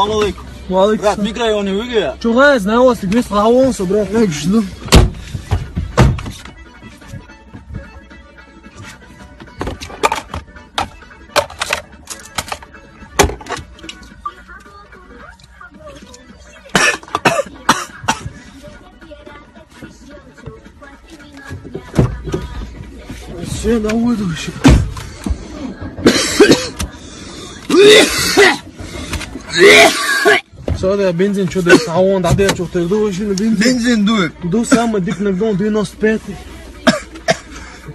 Selamünaleyküm. Aleyküm. Brat, mikrofonu uyuyor. Çok az, ne olsun? Göz kavunsa bırak. Ne güçlü. Şey ne oldu şu? Sada benzin что-то саун да я что-то иду еще на бензин. Benzin duy. До самый дик на гон 95.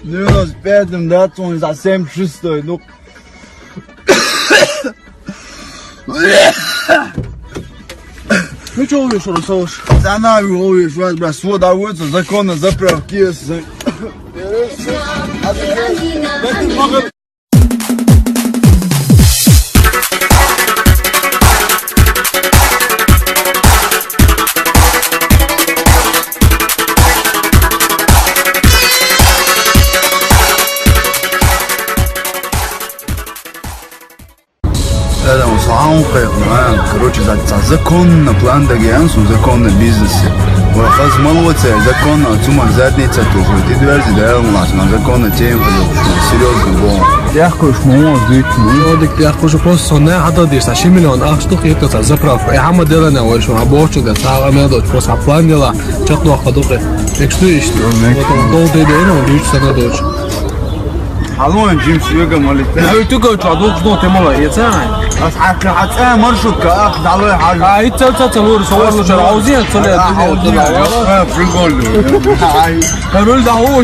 95, да, он за 76, ну. Ну что увидишь, Русалыш? За нами ловишь, брат, свода улица, законно заправки. Да, он сам поехал, короче, за законно план дагиансу, законно бизнесе. Вахаз молодцы, законно отсюда задница тоже. Ты дверь да, он законно тем, серьезно был. Я хочу мама здесь. Ну, я хочу просто сонная хата здесь, 10 миллион, а что это за заправка? Я хама делана, вот что, обочу, да, сага медот, просто план дела, чат нахуй ходуки. Так что есть? Вот он долго идет, он видит, что надо дочь. Алло, Джим, сюда малик. Я и только что, двух что ты мало, я знаю. أصحابك حتى مرشوك أخذ على حاجة. أنت تصور له شر عاوزين تصلي في الجول. كمل ده هو.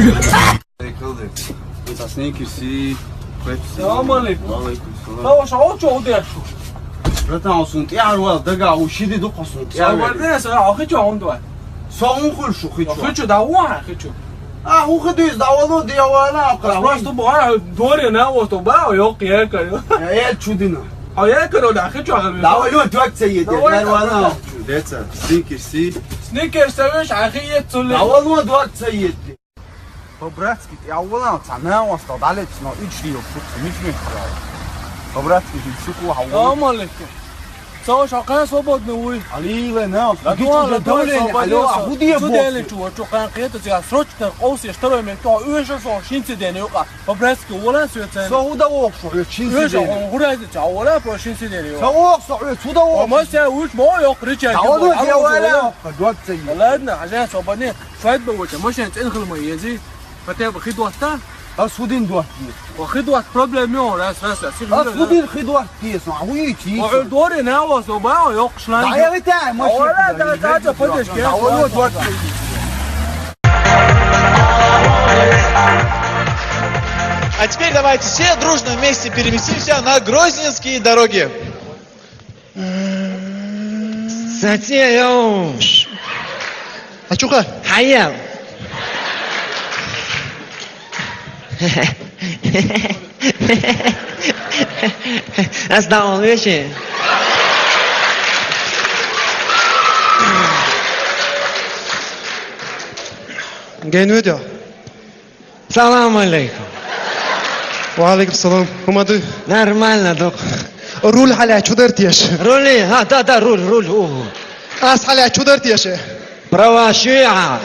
Sneakersi. السلام عليكم. وعليكم السلام. هو شو شو ده شو؟ رتنا صنت يا رواد دقع وشيدي دق صنت. سوالنا سأ أخذ شو عنده. صون كل شو خيط. أخذ شو دعوة أخذ شو. هو خدوش دعوة دي ولا أقرأ. راس تبغى دوري أنا وتبغى يوقي هيك. يا شو دينا. هيك ولا أخذ شو أخذ. دعوة لون توقت سيد. يا ولا. ده سنيكرسي. سنيكر سويش أخيه تصلي. دعوة لون توقت سيد. По-братски, я узнал, цена у вас далеч, но ичли мич мехрал. По-братски, всю куху. السلام عليكم. سوى شقان صوبت نوي. عليله نعم. لا دولة على عبودية شو دالي شو كان قيادة زي سروج قوس يشتروا من توع إيش صار شين سداني يقع. فبراسك ولا سويتان. سودا وقت شين سداني. إيش غير هذا ولا بروشين سداني. سوق سودا وقت. وما سويش ما يقرأ شيء. تعودوا يا ولا. قدوات سيء. لا أدنى عشان صوبني فايد بوجه مش هنتنخل ميزي. فتاه خدوة تا. أسودين دوات. وخدوة بروبلم يو راس. أسودين خدوة كيس معوي كيس. وعندوري ناوس وباع يقش لانج. يا بتاعي مش. ولا ده فتش كيس. تعودوا دوات. А теперь давайте все дружно вместе переместимся на Грозненские дороги. Затеял. А чуха? Хаял. Aslan вещи. Гейнуэдя. Салам алейкум. Валейкум салам. Умады. Нормально, док. Руль халя чудертеш. Рули, да, руль. Ас халя чудертеше. Права шуя.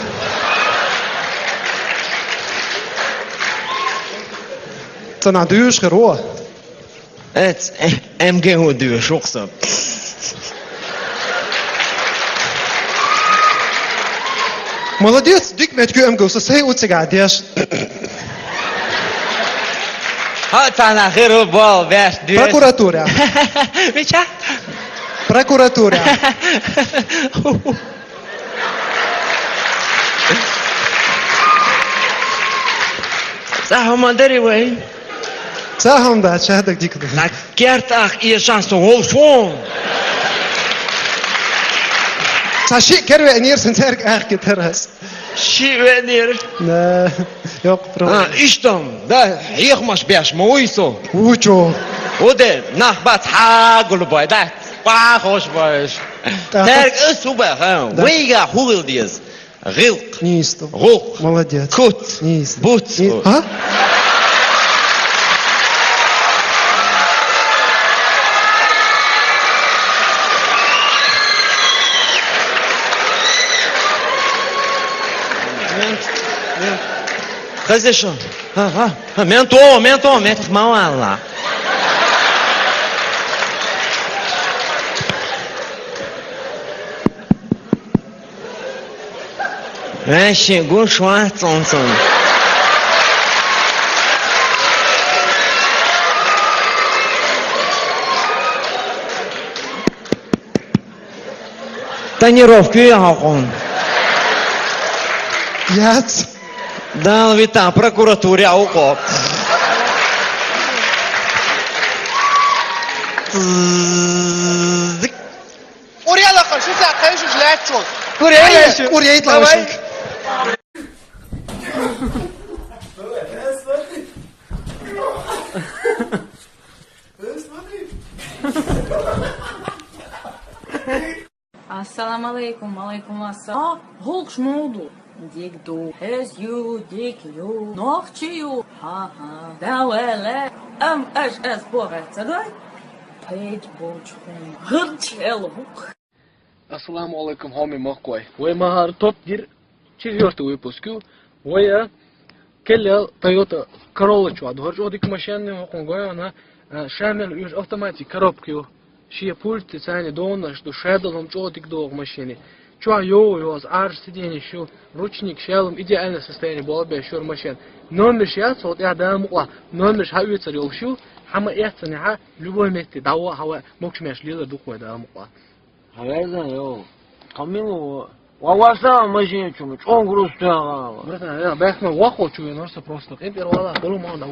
Sana düş gero. Evet, MG diyor şoksa. Молодец, дикмет КМГ, сей уцегадеш. Ha sana херу бал, веш, düş. Прокуратура. Веча? Прокуратура. Сахамандери вей. Сахам да, чадак дикда. На кертах и шансон олшон. Саши керве нерсен терк ах гитерас. Şivenir. Ne, yok problem. Ha, iştam, da yıkmış beş mi oysa? Uço. O de nahbat hagul boy da. Ba hoş boş. Terk ısı be ha. Vega hugul diyoruz. Gılk. Не исто. Gulk. Молодец. Kut. Не исто. But. А? Хорошо. Men tutmam Ben chegou Schwarzonson. Тонировку я он. Yes. Dal vita prokuratura oko. Oraya lakar, şu sen kayış uçlayıp çok. Oraya يطلع وشك. Assalamu alaikum, alaikum assalam. Hulk schmoldu. Dik du. Es you, dik you. Noch you. Ha ha. Dawele. Es boret. Saday. Page bochum. Hırçeluk. Assalamu alaikum, homie Mokwai. Вы махар топ-гир 4-й выпуску. Вы келел Toyota Corolla чуад. Хоржодик машины хоконгой она шамел юж автоматик коробки. Шия пульт цани донна, что шедлом чодик дог машины. Чуа йо ар сиденье шу ручник шелом идеальное состояние было бы шур машин. Номер сейчас вот я дам номер хавится шу хама яцне ха любой месте дава хава мокшмеш лила духой дам Haberden yok. Камилу, ваваса машине чумыч, он грустно. Братан, я бахма вахо чую, но просто. Эмпер вала, долу манда.